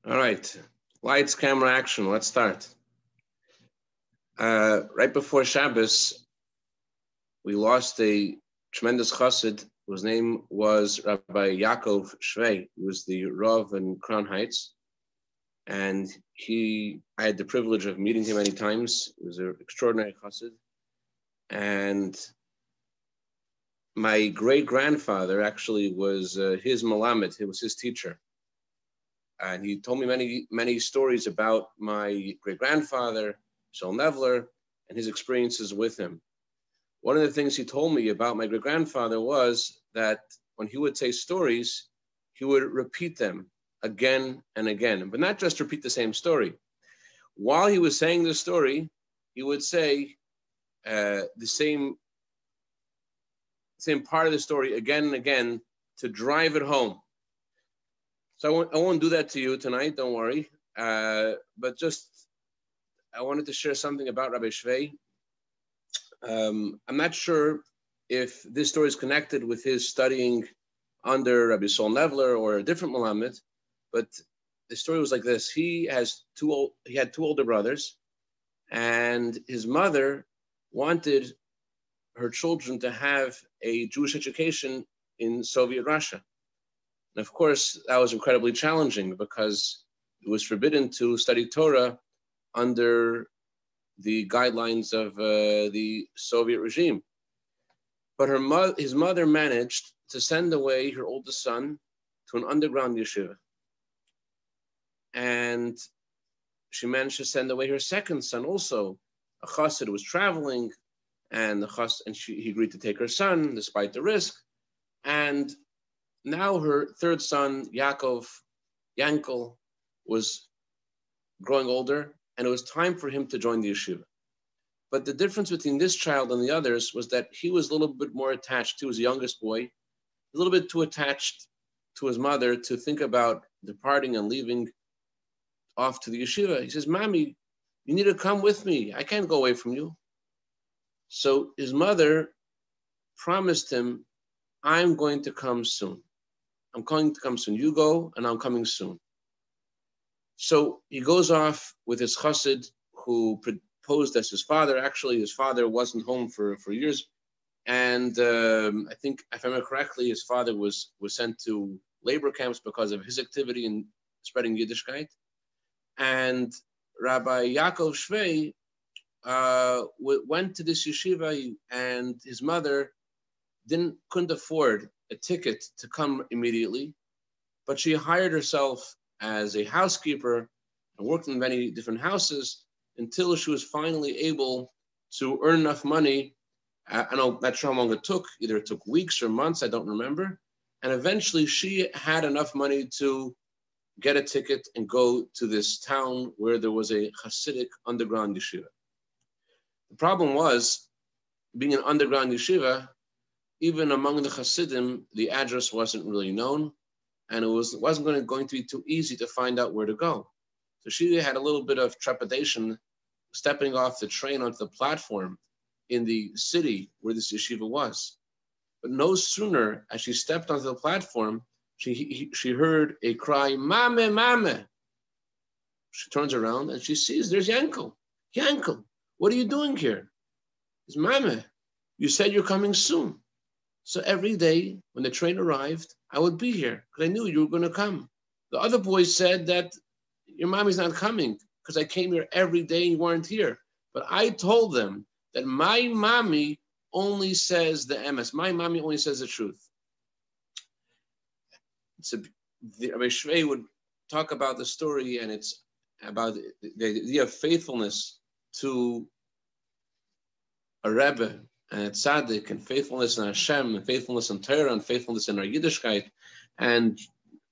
All right, lights, camera, action. Let's start. Right before Shabbos, we lost a tremendous chassid whose name was Rabbi Yaakov Shvei. He was the Rav in Crown Heights, and I had the privilege of meeting him many times. He was an extraordinary chassid, and my great-grandfather actually was his malamed. He was his teacher. And he told me many stories about my great-grandfather, Shel Nevler, and his experiences with him. One of the things he told me about my great-grandfather was that when he would say stories, he would repeat them again and again, but not just repeat the same story. While he was saying the story, he would say the same part of the story again and again to drive it home. So I won't do that to you tonight, don't worry. But just, I wanted to share something about Rabbi Shvei. I'm not sure if this story is connected with his studying under Rabbi Sol Nevler or a different Malamed, but the story was like this. He had two older brothers, and his mother wanted her children to have a Jewish education in Soviet Russia. And of course, that was incredibly challenging because it was forbidden to study Torah under the guidelines of the Soviet regime. But his mother managed to send away her oldest son to an underground yeshiva. And she managed to send away her second son also, a chassid who was traveling, and he agreed to take her son despite the risk. And now her third son, Yankel, was growing older, and it was time for him to join the yeshiva. But the difference between this child and the others was that he was a little bit more attached. He was the youngest boy, a little bit too attached to his mother to think about departing and leaving off to the yeshiva. He says, "Mommy, you need to come with me. I can't go away from you." So his mother promised him, "I'm going to come soon. I'm going to come soon. You go, and I'm coming soon." So he goes off with his chassid, who posed as his father. Actually, his father wasn't home for years. And I think, if I remember correctly, his father was sent to labor camps because of his activity in spreading Yiddishkeit. And Rabbi Yaakov Shvei went to this yeshiva, and his mother couldn't afford a ticket to come immediately, but she hired herself as a housekeeper and worked in many different houses until she was finally able to earn enough money. I'm not sure how long it took. Either it took weeks or months, I don't remember. And eventually she had enough money to get a ticket and go to this town where there was a Hasidic underground yeshiva. The problem was, being an underground yeshiva, even among the Hasidim, the address wasn't really known, and it wasn't going to be too easy to find out where to go. So she had a little bit of trepidation stepping off the train onto the platform in the city where this yeshiva was. But no sooner as she stepped onto the platform, she heard a cry, "Mame, mame." She turns around and she sees there's Yankel. "Yankel, what are you doing here?" He says, "Mame, you said you're coming soon. So every day when the train arrived, I would be here because I knew you were going to come. The other boys said that your mommy's not coming because I came here every day and you weren't here. But I told them that my mommy only says the emes. My mommy only says the truth." The Rabbi Shvei would talk about the story, and it's about the idea of faithfulness to a Rebbe and a tzaddik, and faithfulness in Hashem, and faithfulness in Torah, and faithfulness in our Yiddishkeit. And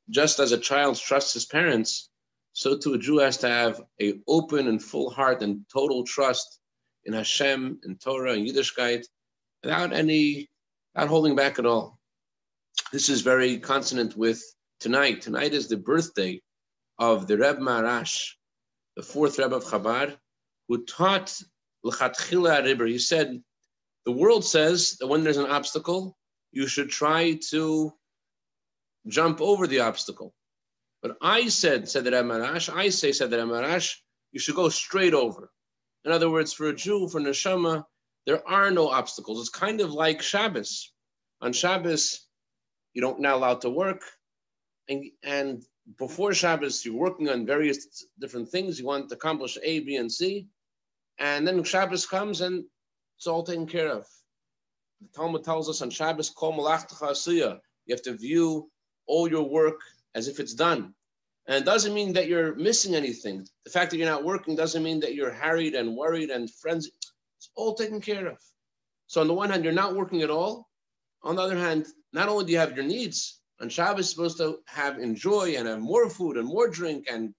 just as a child trusts his parents, so too a Jew has to have an open and full heart and total trust in Hashem, in Torah, and Yiddishkeit, without holding back at all. This is very consonant with tonight. Tonight is the birthday of the Reb Maharash, the fourth Rebbe of Chabad, who taught l'chatchila riber. He said, the world says that when there's an obstacle, you should try to jump over the obstacle. But I said the Rabbi Marash, said the Rabbi Marash, you should go straight over. In other words, for a Jew, for neshama, there are no obstacles. It's kind of like Shabbos. On Shabbos, you're not allowed to work. And before Shabbos, you're working on various different things. You want to accomplish A, B, and C. And then Shabbos comes and it's all taken care of. The Talmud tells us on Shabbos, Kol malachtecha asiyah. You have to view all your work as if it's done. And it doesn't mean that you're missing anything. The fact that you're not working doesn't mean that you're harried and worried and frenzied. It's all taken care of. So on the one hand, you're not working at all. On the other hand, not only do you have your needs, on Shabbos you're supposed to enjoy and have more food and more drink and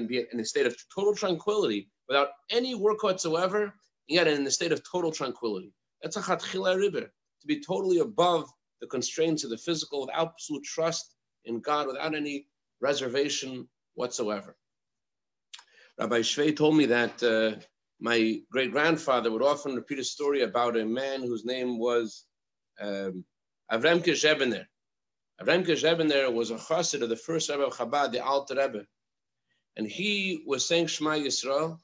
be in a state of total tranquility without any work whatsoever, yet in a state of total tranquility. That's a chatchila riber, to be totally above the constraints of the physical, with absolute trust in God, without any reservation whatsoever. Rabbi Shvei told me that my great-grandfather would often repeat a story about a man whose name was Avremke Zhebener. Avremke Zhebener was a chassid of the first Rebbe of Chabad, the Alter Rebbe. And he was saying Shema Yisrael,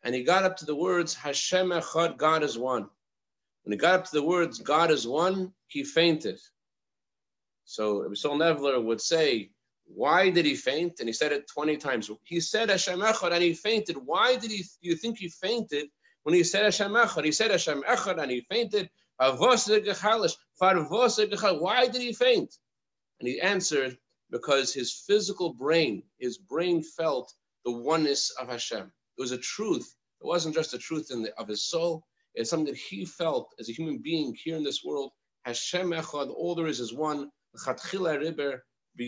and he got up to the words, Hashem Echad, God is one. When he got up to the words, God is one, he fainted. So Rabbi Sol Nevler would say, why did he faint? And he said it 20 times. He said Hashem Echad and he fainted. Why did you think he fainted when he said Hashem Echad? He said Hashem Echad and he fainted. Why did he faint? And he answered, because his physical brain, his brain felt the oneness of Hashem. It was a truth. It wasn't just a truth of his soul. It's something that he felt as a human being here in this world. Hashem Echad, all there is one.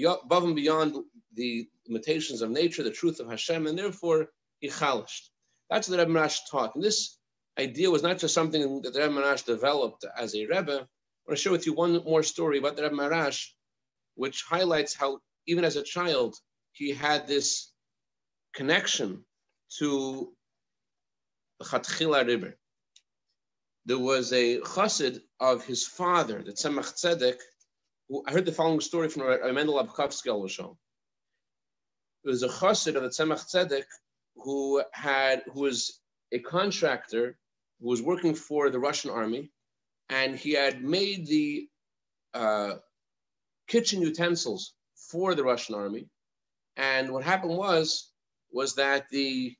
Above and beyond the limitations of nature, the truth of Hashem, and therefore he chalished. That's what the Rebbe Marash taught. And this idea was not just something that the Rebbe Marash developed as a Rebbe. I want to share with you one more story about the Rebbe Marash, which highlights how, even as a child, he had this connection to the Chatchila Rebbe. There was a chassid of his father, the Tzemach Tzedek, who I heard the following story from Rabbi Mendel Abkovsky al-Shom. There was a chassid of the Tzemach Tzedek who was a contractor who was working for the Russian army, and he had made the kitchen utensils for the Russian army. And what happened was that the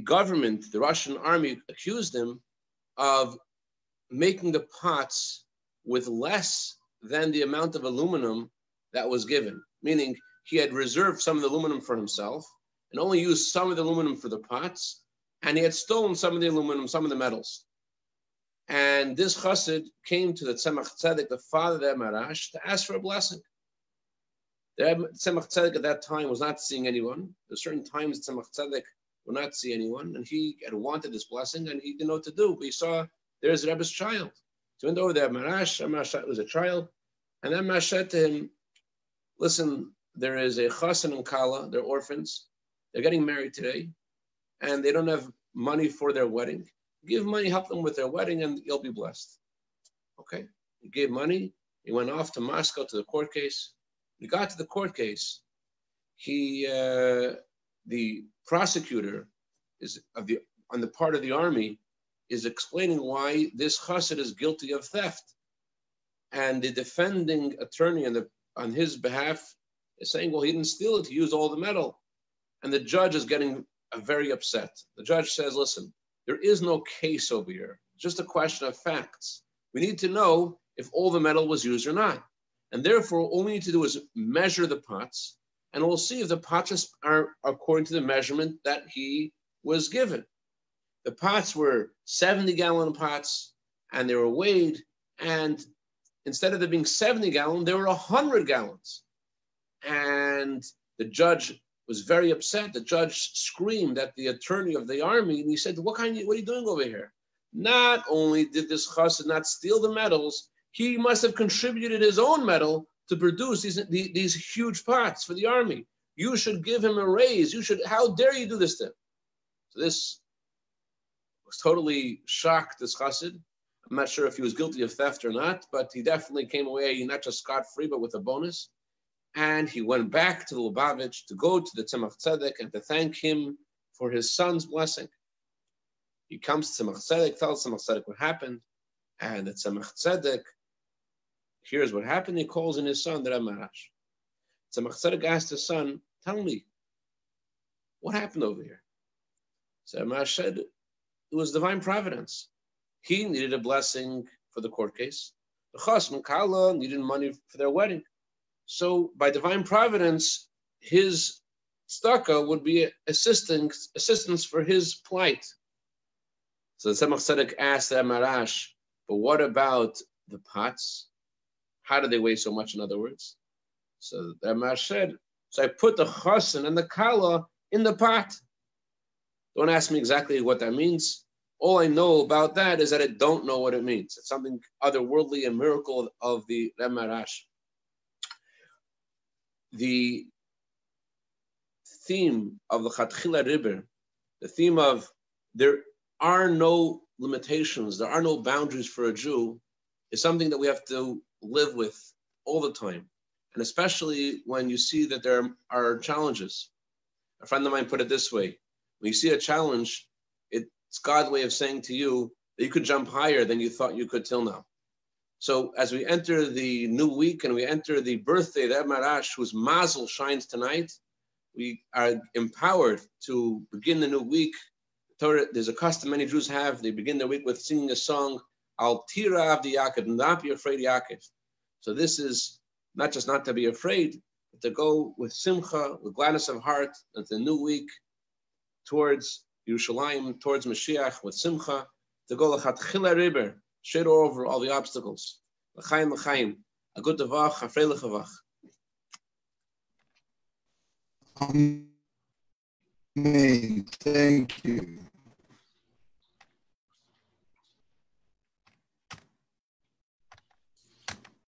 government, the Russian army, accused him of making the pots with less than the amount of aluminum that was given. Meaning he had reserved some of the aluminum for himself and only used some of the aluminum for the pots, and he had stolen some of the aluminum, some of the metals. And this chassid came to the Tzemach Tzedek, the father of the Marash, to ask for a blessing. The Tzemach Tzedek at that time was not seeing anyone. There were certain times Tzemach Tzedek would not see anyone, and he had wanted this blessing, and he didn't know what to do. But he saw there's the Rebbe's child. So he went over there, Marash was a child, and then Marash said to him, listen, there is a chassan and kala, they're orphans, they're getting married today, and they don't have money for their wedding. Give money, help them with their wedding, and you'll be blessed. Okay, he gave money, he went off to Moscow to the court case. When he got to the court case, the prosecutor on the part of the army is explaining why this chassid is guilty of theft. And the defending attorney on his behalf is saying, well, he didn't steal it, he used all the metal. And the judge is getting very upset. The judge says, listen, there is no case over here. It's just a question of facts. We need to know if all the metal was used or not. And therefore, all we need to do is measure the pots, and we'll see if the pots are according to the measurement that he was given. The pots were 70-gallon pots, and they were weighed, and instead of there being 70 gallons, there were 100 gallons. And the judge was very upset. The judge screamed at the attorney of the army, and he said, what are you doing over here? Not only did this chassid not steal the metals, he must have contributed his own metal to produce these huge pots for the army. You should give him a raise. How dare you do this to him? So this was totally shocked, this chassid. I'm not sure if he was guilty of theft or not, but he definitely came away not just scot-free, but with a bonus. and he went back to the Lubavitch to go to the Tzemach Tzedek and to thank him for his son's blessing. He comes to Tzemach Tzedek, tells Tzemach Tzedek what happened, and the Tzemach Tzedek hears what happened. He calls in his son, the Rabbi Marash. Tzemach Tzedek asked his son, tell me, what happened over here? So Rabbi Marash said, it was divine providence. He needed a blessing for the court case. The Chas and Kala needed money for their wedding. So by divine providence, his tzedakah would be assistance for his plight. So the Tzemach Tzedek asked the Marash, but what about the pots? How do they weigh so much, in other words? So the Marash said, so I put the chasen and the kala in the pot. Don't ask me exactly what that means. All I know about that is that I don't know what it means. It's something otherworldly, a miracle of the Marash. The theme of the Chatchila Riber, the theme of there are no limitations, there are no boundaries for a Jew, is something that we have to live with all the time. And especially when you see that there are challenges. A friend of mine put it this way: when you see a challenge, it's God's way of saying to you that you could jump higher than you thought you could till now. So as we enter the new week and we enter the birthday of Eb Marash, whose mazel shines tonight, we are empowered to begin the new week. Torah, there's a custom many Jews have. They begin their week with singing a song, Al Tira Avdi Yaakov, not be afraid, Yaakov. So this is not just not to be afraid, but to go with simcha, with gladness of heart, into the new week towards Yerushalayim, towards Mashiach, with simcha, to go l'chatchila riber, straight over all the obstacles. L'chaim, l'chaim, a good davach, a freilich avach. Amen. Thank you.